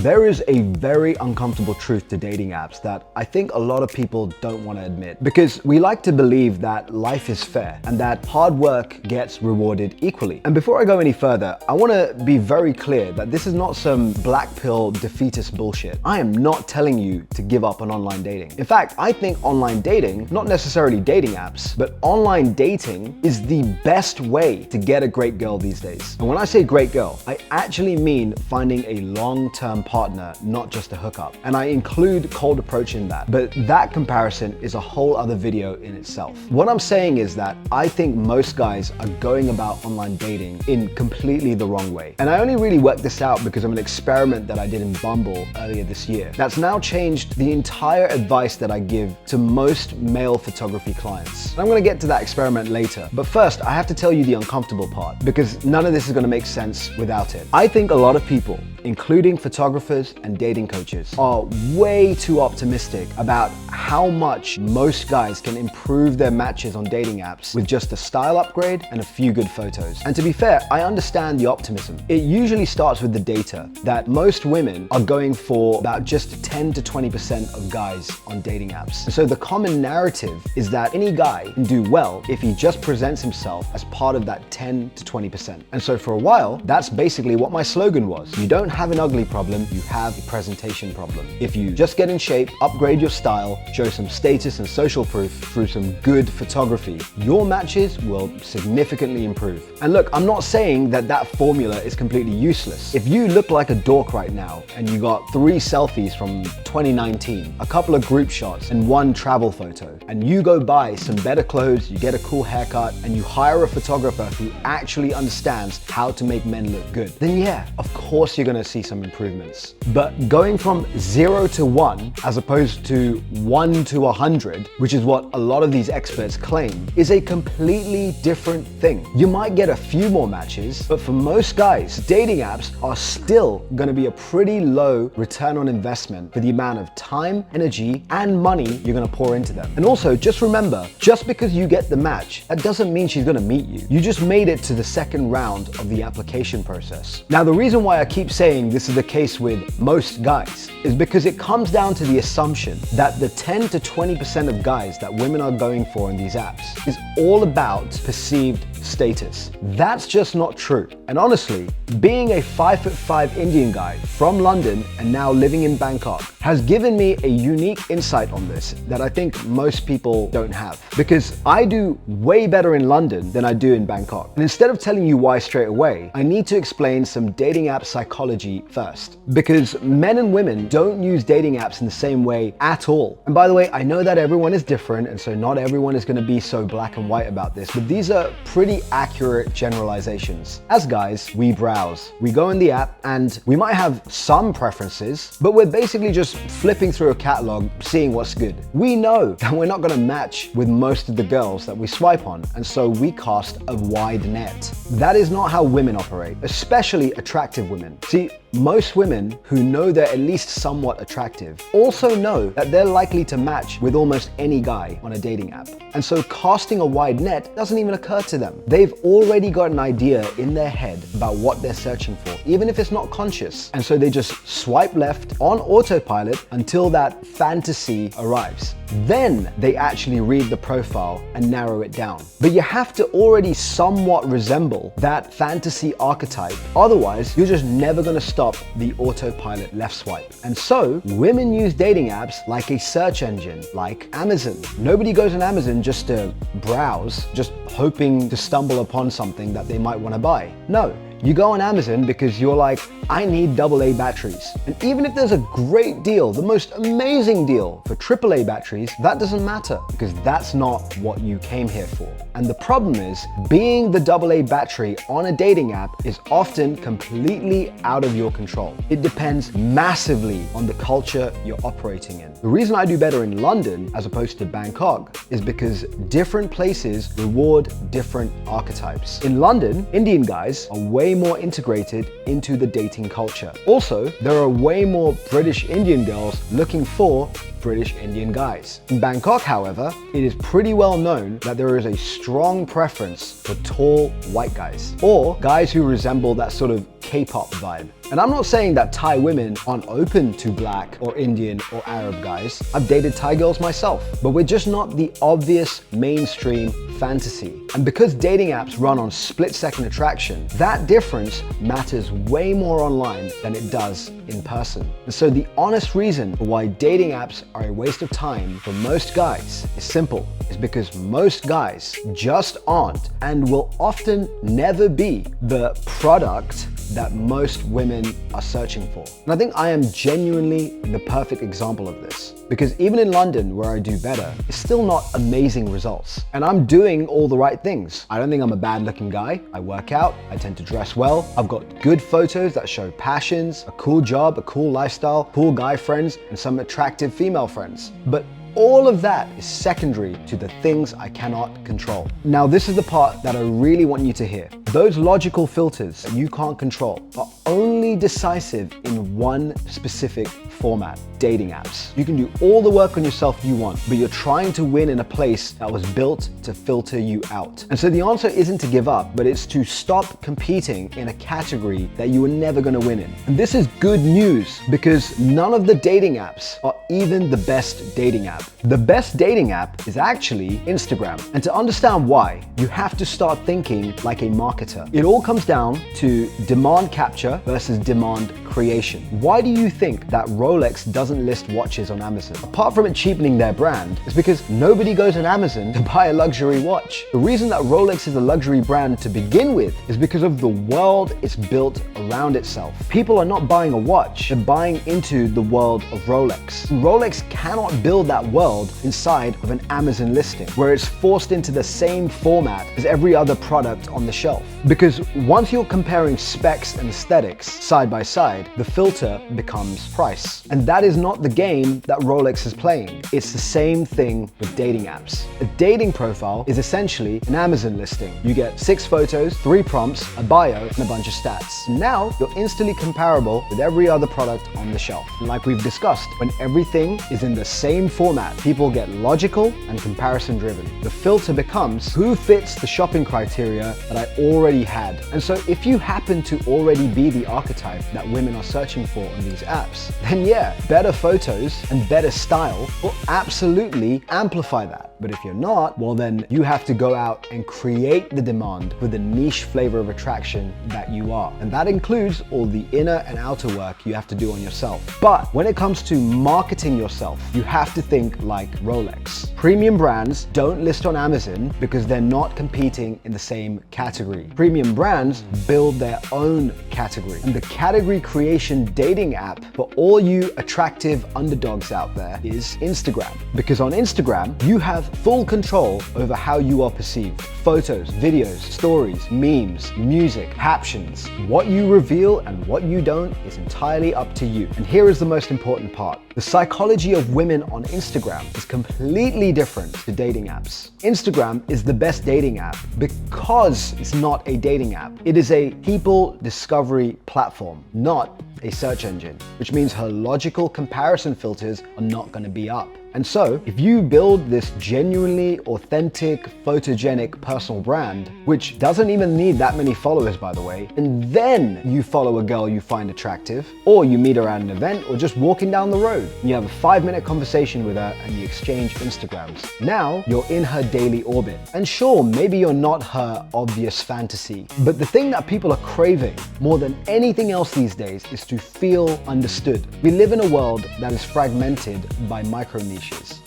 There is a very uncomfortable truth to dating apps that I think a lot of people don't want to admit, because we like to believe that life is fair and that hard work gets rewarded equally. And before I go any further, I want to be very clear that this is not some black pill defeatist bullshit. I am not telling you to give up on online dating. In fact, I think online dating, not necessarily dating apps, but online dating is the best way to get a great girl these days. And when I say great girl, I actually mean finding a long-term partner, not just a hookup. And I include cold approach in that, but that comparison is a whole other video in itself. What I'm saying is that I think most guys are going about online dating in completely the wrong way. And I only really worked this out because of an experiment that I did in Bumble earlier this year. That's now changed the entire advice that I give to most male photography clients. And I'm gonna get to that experiment later. But first, I have to tell you the uncomfortable part, because none of this is gonna make sense without it. I think a lot of people, including photographers and dating coaches, are way too optimistic about how much most guys can improve their matches on dating apps with just a style upgrade and a few good photos. And to be fair, I understand the optimism. It usually starts with the data that most women are going for about just 10 to 20% of guys on dating apps. And so the common narrative is that any guy can do well if he just presents himself as part of that 10 to 20%. And so for a while, that's basically what my slogan was. You don't have an ugly problem, you have a presentation problem. If you just get in shape, upgrade your style, show some status and social proof through some good photography, your matches will significantly improve. And look, I'm not saying that that formula is completely useless. If you look like a dork right now and you got 3 selfies from 2019, a couple of group shots and 1 travel photo, and you go buy some better clothes, you get a cool haircut, and you hire a photographer who actually understands how to make men look good, then yeah, of course you're gonna see some improvements. But going from 0 to 1, as opposed to 1 to 100, which is what a lot of these experts claim, is a completely different thing. You might get a few more matches, but for most guys, dating apps are still gonna be a pretty low return on investment for the amount of time, energy, and money you're gonna pour into them. And also, just remember, just because you get the match, that doesn't mean she's gonna meet you. You just made it to the second round of the application process. Now, the reason why I keep saying this is the case with most guys is because it comes down to the assumption that the 10 to 20% of guys that women are going for in these apps is all about perceived status. That's just not true. And honestly, being a 5'5" Indian guy from London and now living in Bangkok has given me a unique insight on this that I think most people don't have. Because I do way better in London than I do in Bangkok. And instead of telling you why straight away, I need to explain some dating app psychology first. Because men and women don't use dating apps in the same way at all. And by the way, I know that everyone is different, and so not everyone is going to be so black and white about this, but these are pretty accurate generalizations. As guys, we browse. We go in the app and we might have some preferences, but we're basically just flipping through a catalog, seeing what's good. We know that we're not going to match with most of the girls that we swipe on, and so we cast a wide net. That is not how women operate, especially attractive women. See, most women who know they're at least somewhat attractive also know that they're likely to match with almost any guy on a dating app. And so casting a wide net doesn't even occur to them. They've already got an idea in their head about what they're searching for, even if it's not conscious. And so they just swipe left on autopilot until that fantasy arrives. Then they actually read the profile and narrow it down. But you have to already somewhat resemble that fantasy archetype. Otherwise, you're just never gonna stop the autopilot left swipe. And so women use dating apps like a search engine, like Amazon. Nobody goes on Amazon just to browse, just hoping to stumble upon something that they might wanna buy. No. You go on Amazon because you're like, I need AA batteries. And even if there's a great deal, the most amazing deal for AAA batteries, that doesn't matter because that's not what you came here for. And the problem is, being the AA battery on a dating app is often completely out of your control. It depends massively on the culture you're operating in. The reason I do better in London as opposed to Bangkok is because different places reward different archetypes. In London, Indian guys are way more integrated into the dating culture. Also, there are way more British Indian girls looking for British Indian guys. In Bangkok, however, it is pretty well known that there is a strong preference for tall white guys, or guys who resemble that sort of K-pop vibe. And I'm not saying that Thai women aren't open to black or Indian or Arab guys. I've dated Thai girls myself, but we're just not the obvious mainstream fantasy. And because dating apps run on split-second attraction, that difference matters way more online than it does in person. And so the honest reason why dating apps are a waste of time for most guys is simple. It's because most guys just aren't and will often never be the product that most women are searching for. And I think I am genuinely the perfect example of this. Because even in London, where I do better, it's still not amazing results. And I'm doing all the right things. I don't think I'm a bad looking guy. I work out, I tend to dress well. I've got good photos that show passions, a cool job, a cool lifestyle, cool guy friends, and some attractive female friends. But all of that is secondary to the things I cannot control. Now, this is the part that I really want you to hear. Those logical filters that you can't control are only decisive in one specific format: dating apps. You can do all the work on yourself you want, but you're trying to win in a place that was built to filter you out. And so the answer isn't to give up, but it's to stop competing in a category that you were never going to win in. And this is good news, because none of the dating apps are even the best dating app. The best dating app is actually Instagram. And to understand why, you have to start thinking like a marketer. It all comes down to demand capture versus demand creation. Why do you think that Rolex doesn't list watches on Amazon? Apart from it cheapening their brand, it's because nobody goes on Amazon to buy a luxury watch. The reason that Rolex is a luxury brand to begin with is because of the world it's built around itself. People are not buying a watch, they're buying into the world of Rolex. Rolex cannot build that world inside of an Amazon listing, where it's forced into the same format as every other product on the shelf. Because once you're comparing specs and aesthetics side by side, the filter becomes price. And that is not the game that Rolex is playing. It's the same thing with dating apps. A dating profile is essentially an Amazon listing. You get 6 photos, 3 prompts, a bio, and a bunch of stats. Now you're instantly comparable with every other product on the shelf. And like we've discussed, when everything is in the same format, people get logical and comparison driven. The filter becomes who fits the shopping criteria that I already had. And so if you happen to already be the archetype that women are searching for on these apps, then yeah, better photos and better style will absolutely amplify that. But if you're not, well then you have to go out and create the demand with the niche flavor of attraction that you are. And that includes all the inner and outer work you have to do on yourself. But when it comes to marketing yourself, you have to think like Rolex. Premium brands don't list on Amazon because they're not competing in the same category. Premium brands build their own category. And the category creation dating app for all you attractive underdogs out there is Instagram. Because on Instagram, you have full control over how you are perceived. Photos, videos, stories, memes, music, captions. What you reveal and what you don't is entirely up to you. And here is the most important part. The psychology of women on Instagram is completely different to dating apps. Instagram is the best dating app because it's not a dating app. It is a people discovery platform, not a search engine, which means her logical comparison filters are not going to be up. And so, if you build this genuinely authentic, photogenic personal brand, which doesn't even need that many followers, by the way, and then you follow a girl you find attractive, or you meet her at an event, or just walking down the road, and you have a 5-minute conversation with her and you exchange Instagrams. Now, you're in her daily orbit. And sure, maybe you're not her obvious fantasy, but the thing that people are craving more than anything else these days is to feel understood. We live in a world that is fragmented by micro niches.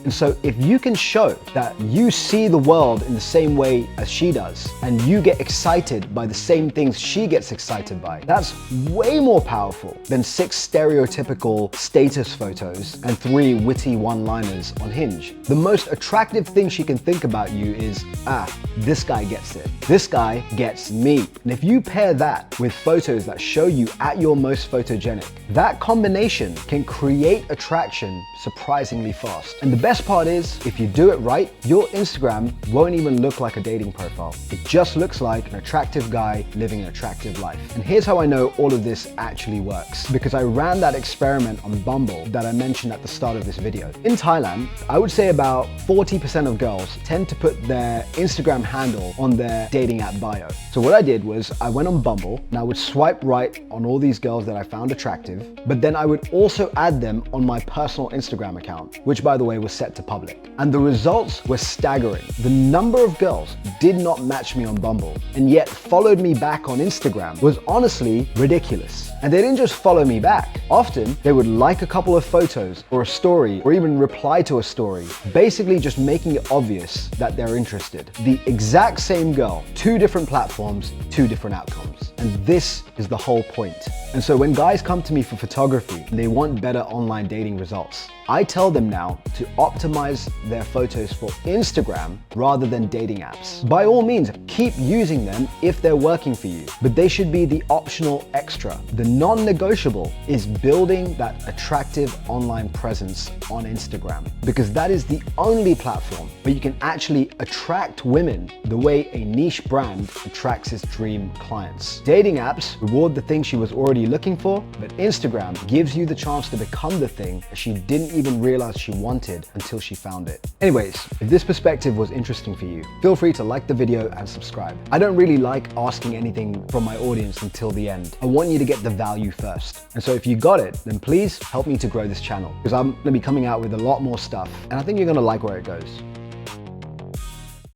And so if you can show that you see the world in the same way as she does, and you get excited by the same things she gets excited by, that's way more powerful than 6 stereotypical status photos and 3 witty one-liners on Hinge. The most attractive thing she can think about you is, this guy gets it. This guy gets me. And if you pair that with photos that show you at your most photogenic, that combination can create attraction surprisingly fast. And the best part is, if you do it right, your Instagram won't even look like a dating profile. It just looks like an attractive guy living an attractive life. And here's how I know all of this actually works, because I ran that experiment on Bumble that I mentioned at the start of this video. In Thailand, I would say about 40% of girls tend to put their Instagram handle on their dating app bio. So what I did was I went on Bumble and I would swipe right on all these girls that I found attractive, but then I would also add them on my personal Instagram account, which by the way was set to public. And the results were staggering. The number of girls did not match me on Bumble and yet followed me back on Instagram was honestly ridiculous. And they didn't just follow me back. Often they would like a couple of photos or a story or even reply to a story, basically just making it obvious that they're interested. The exact same girl, two different platforms, two different outcomes. And this is the whole point. And so when guys come to me for photography and they want better online dating results, I tell them now to optimize their photos for Instagram rather than dating apps. By all means, keep using them if they're working for you, but they should be the optional extra. The non-negotiable is building that attractive online presence on Instagram, because that is the only platform where you can actually attract women the way a niche brand attracts its dream clients. Dating apps reward the thing she was already looking for, but Instagram gives you the chance to become the thing that she didn't even realize she wanted until she found it. Anyways, if this perspective was interesting for you, feel free to like the video and subscribe. I don't really like asking anything from my audience until the end. I want you to get the value first. And so if you got it, then please help me to grow this channel, because I'm gonna be coming out with a lot more stuff and I think you're gonna like where it goes.